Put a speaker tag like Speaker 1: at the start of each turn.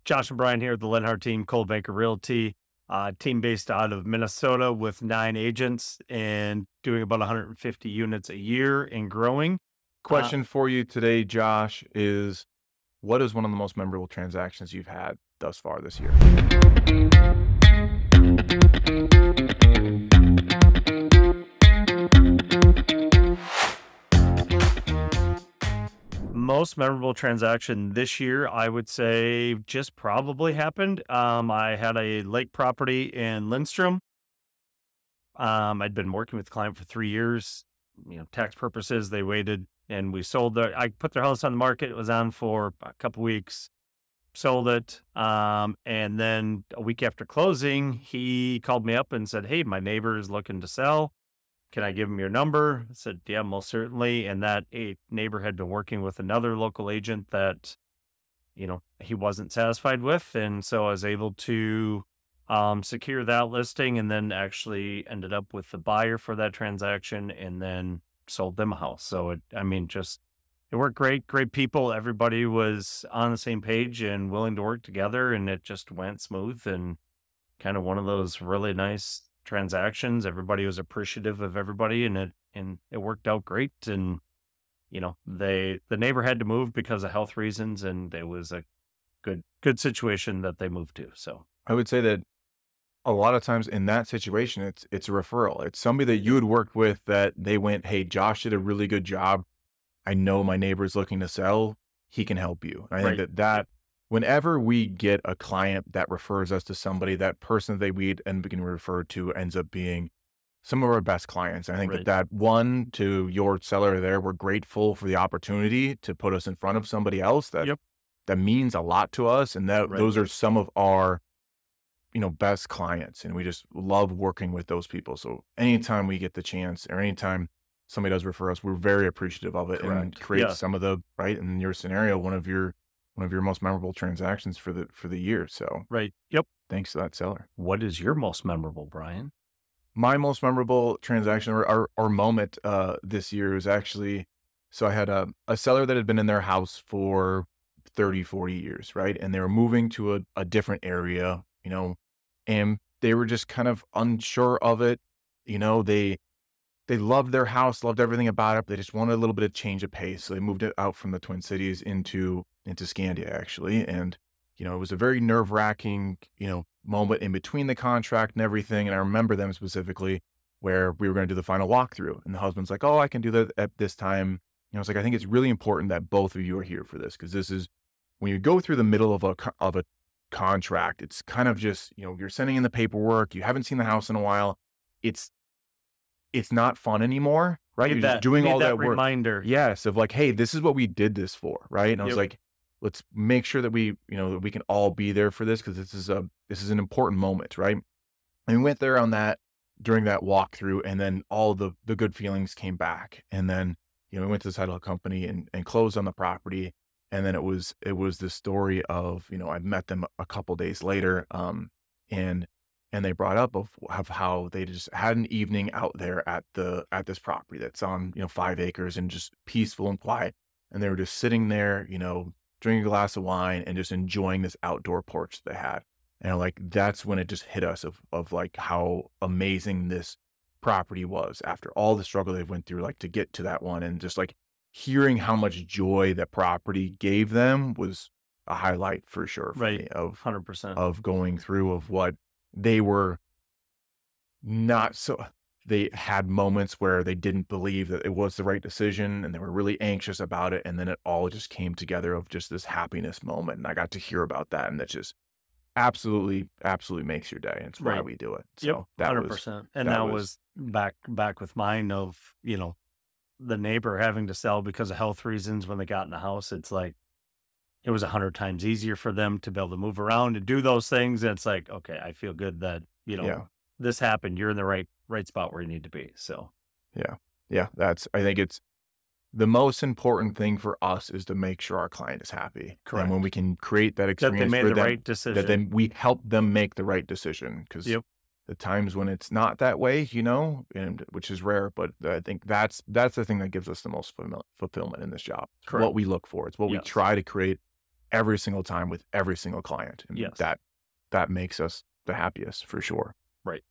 Speaker 1: Josh and Brian here at the Lenhart team, Cold Banker Realty, team based out of Minnesota with 9 agents and doing about 150 units a year and growing. Uh,
Speaker 2: Question for you today, Josh, is what is one of the most memorable transactions you've had thus far this year?
Speaker 1: Most memorable transaction this year, I would say, just probably happened. I had a lake property in Lindstrom. I'd been working with the client for 3 years. Tax purposes, they waited and we sold I put their house on the market. It was on for a couple weeks, sold it. And then a week after closing, he called me up and said, "Hey, my neighbor is looking to sell. Can I give him your number?" I said, "Yeah, most certainly." And that a neighbor had been working with another local agent that, he wasn't satisfied with. And so I was able to secure that listing and then actually ended up with the buyer for that transaction and then sold them a house. So it worked great, great people. Everybody was on the same page and willing to work together, and it just went smooth and kind of one of those really nice transactions. Everybody was appreciative of everybody, and it worked out great. And the neighbor had to move because of health reasons, and it was a good situation that they moved to. So
Speaker 2: I would say that a lot of times in that situation, it's a referral. It's somebody that you had worked with that they went, "Hey, Josh did a really good job. I know my neighbor's looking to sell. He can help you." And I think
Speaker 1: right,
Speaker 2: that whenever we get a client that refers us to somebody, that person that they we end up getting referred to ends up being some of our best clients. I think
Speaker 1: right,
Speaker 2: that one, to your seller there, we're grateful for the opportunity to put us in front of somebody else
Speaker 1: yep,
Speaker 2: that means a lot to us. And that
Speaker 1: right.
Speaker 2: those are some of our, best clients. And we just love working with those people. So anytime we get the chance or anytime somebody does refer us, we're very appreciative of it and
Speaker 1: Correct.
Speaker 2: create
Speaker 1: Yeah.
Speaker 2: some of the, right, in your scenario, one of your most memorable transactions for the year. So
Speaker 1: Right. Yep.
Speaker 2: thanks to that seller.
Speaker 1: What is your most memorable, Brian?
Speaker 2: My most memorable transaction or moment this year was actually, so I had a seller that had been in their house for 30, 40 years, right? And they were moving to a different area, and they were just kind of unsure of it. They loved their house, loved everything about it. But they just wanted a little bit of change of pace. So they moved it out from the Twin Cities into Scandia, actually. And, it was a very nerve-wracking, moment in between the contract and everything. And I remember them specifically where we were going to do the final walkthrough. And the husband's like, "Oh, I can do that at this time." It's like, "I think it's really important that both of you are here for this, because this is when you go through the middle of a contract, it's kind of just, you're sending in the paperwork. You haven't seen the house in a while. It's it's not fun anymore, right? You're just doing
Speaker 1: Need
Speaker 2: all
Speaker 1: that
Speaker 2: that work.
Speaker 1: reminder.
Speaker 2: Yes, of like, "Hey, this is what we did this for," right? And I was
Speaker 1: Yep.
Speaker 2: like, "Let's make sure that that we can all be there for this, because this is an important moment," right? And we went there on that during that walkthrough, and then all the good feelings came back. And then, we went to the title company and closed on the property. And then it was the story of, I met them a couple days later, and they brought up of how they just had an evening out there at this property that's on, 5 acres and just peaceful and quiet. And they were just sitting there, drinking a glass of wine and just enjoying this outdoor porch they had. And like, that's when it just hit us of like how amazing this property was after all the struggle they've went through, like to get to that one. And just like hearing how much joy that property gave them was a highlight for sure for
Speaker 1: Right.
Speaker 2: me of
Speaker 1: 100%.
Speaker 2: going through of what they were not so they had moments where they didn't believe that it was the right decision and they were really anxious about it. And then it all just came together of just this happiness moment. And I got to hear about that. And that just absolutely, absolutely makes your day. It's why
Speaker 1: Right.
Speaker 2: we do it.
Speaker 1: Yep.
Speaker 2: So
Speaker 1: 100%. And
Speaker 2: that
Speaker 1: that
Speaker 2: was,
Speaker 1: was back with mine of, the neighbor having to sell because of health reasons when they got in the house. It's like, it was 100 times easier for them to be able to move around and do those things. And it's like, okay, I feel good that,
Speaker 2: yeah,
Speaker 1: this happened. You're in the right spot where you need to be. So
Speaker 2: yeah, yeah. I think it's the most important thing for us is to make sure our client is happy. And when
Speaker 1: correct.
Speaker 2: we can create that
Speaker 1: That they
Speaker 2: experience
Speaker 1: made
Speaker 2: for
Speaker 1: the
Speaker 2: them,
Speaker 1: right
Speaker 2: that
Speaker 1: decision.
Speaker 2: then we help them make the right decision. Because
Speaker 1: Yep.
Speaker 2: the times when it's not that way, and which is rare, but I think that's the thing that gives us the most fulfillment in this job. It's what
Speaker 1: Correct.
Speaker 2: we look for. It's what we
Speaker 1: Yes.
Speaker 2: try to create every single time with every single client, and
Speaker 1: Yes.
Speaker 2: that makes us the happiest for sure.
Speaker 1: Right.